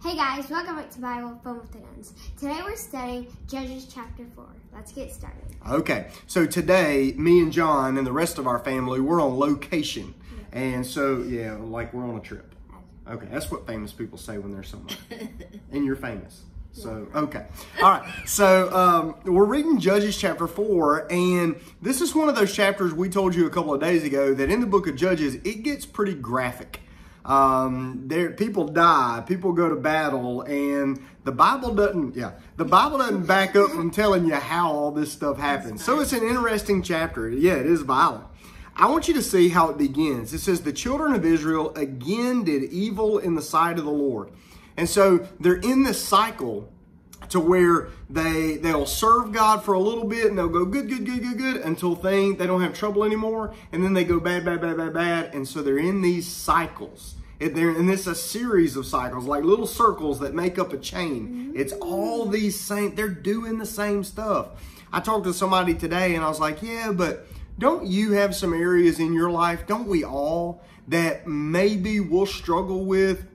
Hey guys, welcome back to Bible Fun with the Dunns. Today we're studying Judges chapter 4. Let's get started. Okay, so today, me and John and the rest of our family, we're on location. Yeah. And so, yeah, like we're on a trip. Okay, that's what famous people say when they're somewhere. And you're famous. So, okay. All right, so we're reading Judges chapter 4, and this is one of those chapters we told you a couple of days ago that in the book of Judges, it gets pretty graphic. People die, people go to battle, and the Bible doesn't back up from telling you how all this stuff happens. So it's an interesting chapter. Yeah, it is violent. I want you to see how it begins. It says, the children of Israel again did evil in the sight of the Lord. And so they're in this cycle to where they'll serve God for a little bit and they'll go good until they don't have trouble anymore. And then they go bad. And so they're in these cycles. And it's a series of cycles, like little circles that make up a chain. It's all these same, they're doing the same stuff. I talked to somebody today and I was like, yeah, but don't you have some areas in your life, don't we all, that maybe we'll struggle with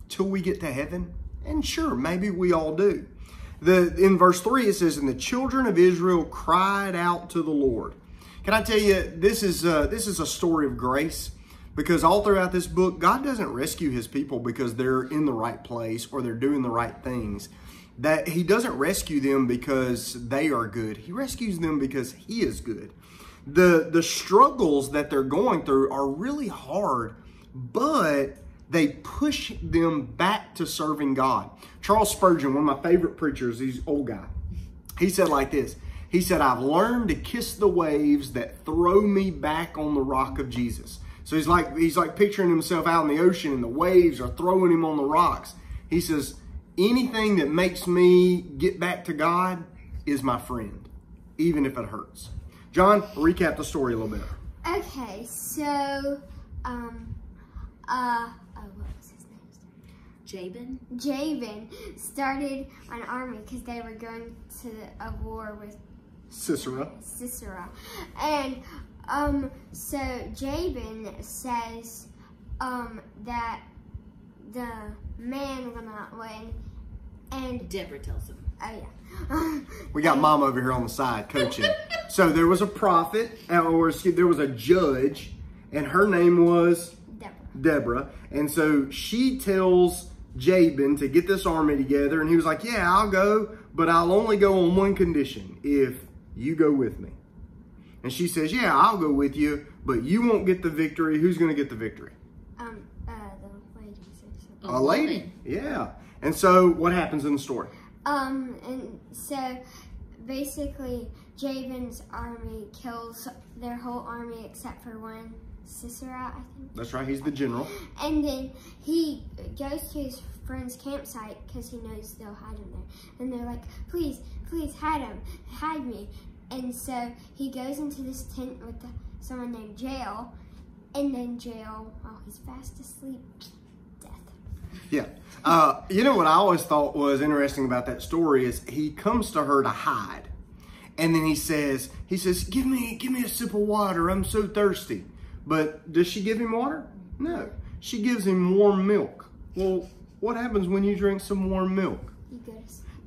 till we get to heaven? And sure, maybe we all do. In verse 3, it says, and the children of Israel cried out to the Lord. Can I tell you, this is a story of grace, because all throughout this book, God doesn't rescue his people because they're in the right place or they're doing the right things. That he doesn't rescue them because they are good. He rescues them because he is good. The struggles that they're going through are really hard, but they push them back to serving God. Charles Spurgeon, one of my favorite preachers, he's an old guy. He said like this. He said, I've learned to kiss the waves that throw me back on the rock of Jesus. So he's like picturing himself out in the ocean and the waves are throwing him on the rocks. He says, anything that makes me get back to God is my friend, even if it hurts. John, recap the story a little bit. Okay, so, what was his name? Jabin? Jabin started an army because they were going to a war with Sisera. And so Jabin says that the man will not win, and Deborah tells him. Oh yeah. We got Mom over here on the side coaching. So there was a prophet, or there was a judge, and her name was Deborah. And so she tells Jabin to get this army together, and he was like, yeah, I'll go, but I'll only go on one condition, if you go with me. And she says, yeah, I'll go with you, but you won't get the victory. Who's going to get the victory? The lady. A lady, yeah. And so what happens in the story? And so basically Jabin's army kills their whole army except for one, Sisera, I think. That's right, he's the general. And then he goes to his friend's campsite because he knows they'll hide him there. And they're like, please hide me. And so he goes into this tent with someone named Jael. And then Jael, while he's fast asleep, death. Yeah. You know what I always thought was interesting about that story is he comes to her to hide. And then he says, give me a sip of water. I'm so thirsty. But does she give him water? No. She gives him warm milk. Well, what happens when you drink some warm milk?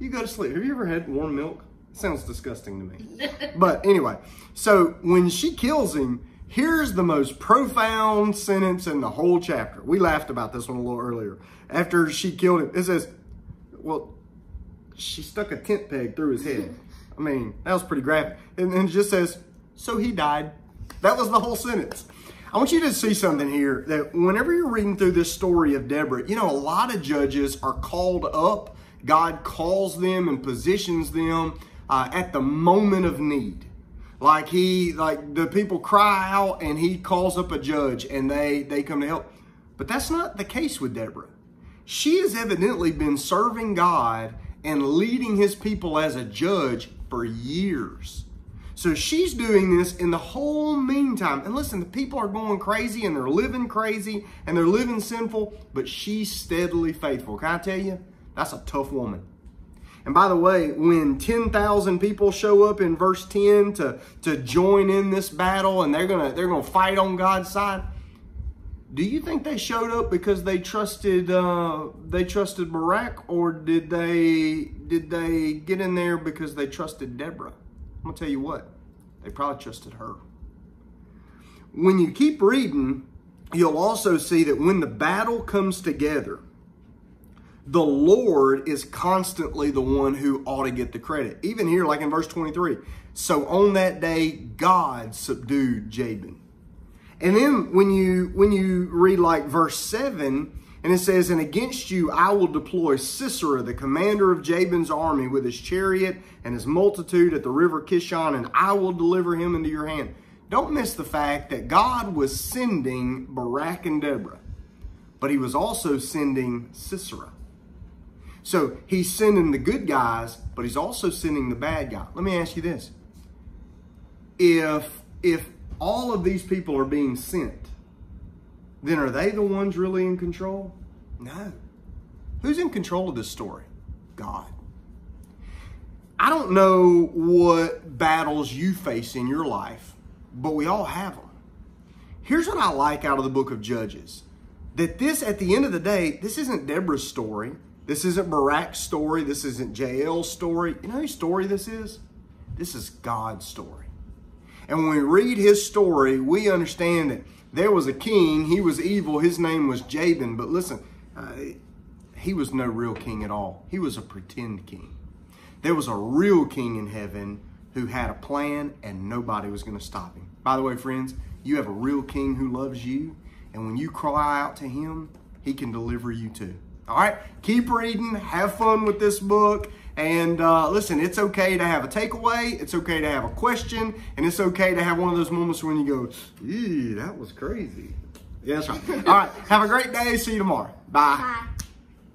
You go to sleep. Have you ever had warm milk? It sounds disgusting to me. But anyway, so when she kills him, here's the most profound sentence in the whole chapter. We laughed about this one a little earlier. After she killed him, it says, well, she stuck a tent peg through his head. I mean, that was pretty graphic. And then it just says, so he died. That was the whole sentence. I want you to see something here, that whenever you're reading through this story of Deborah, you know, a lot of judges are called up. God calls them and positions them at the moment of need. Like the people cry out and he calls up a judge and they come to help. But that's not the case with Deborah. She has evidently been serving God and leading his people as a judge for years. So she's doing this in the whole meantime. And listen, the people are going crazy and they're living crazy and they're living sinful, but she's steadily faithful. Can I tell you? That's a tough woman. And by the way, when 10,000 people show up in verse 10 to join in this battle and they're gonna fight on God's side, Do you think they showed up because they trusted Barak, or did they get in there because they trusted Deborah? I'm gonna tell you what, they probably trusted her. When you keep reading, you'll also see that when the battle comes together, the Lord is constantly the one who ought to get the credit. Even here, like in verse 23, so on that day, God subdued Jabin. And then when you read like verse 7, and it says, and against you I will deploy Sisera, the commander of Jabin's army, with his chariot and his multitude at the river Kishon, and I will deliver him into your hand. Don't miss the fact that God was sending Barak and Deborah, but he was also sending Sisera. So he's sending the good guys, but he's also sending the bad guy. Let me ask you this. If all of these people are being sent, then are they the ones really in control? No. Who's in control of this story? God. I don't know what battles you face in your life, but we all have them. Here's what I like out of the book of Judges. That this, at the end of the day, this isn't Deborah's story. This isn't Barak's story. This isn't Jael's story. You know whose story this is? This is God's story. And when we read his story, we understand that there was a king. He was evil. His name was Jabin. But listen, he was no real king at all. He was a pretend king. There was a real king in heaven who had a plan, and nobody was going to stop him. By the way, friends, you have a real king who loves you. And when you cry out to him, he can deliver you too. All right, keep reading, have fun with this book, and listen, it's okay to have a takeaway, it's okay to have a question, and it's okay to have one of those moments when you go, eee, that was crazy. Yeah, that's right. All right, have a great day, see you tomorrow. Bye. Bye.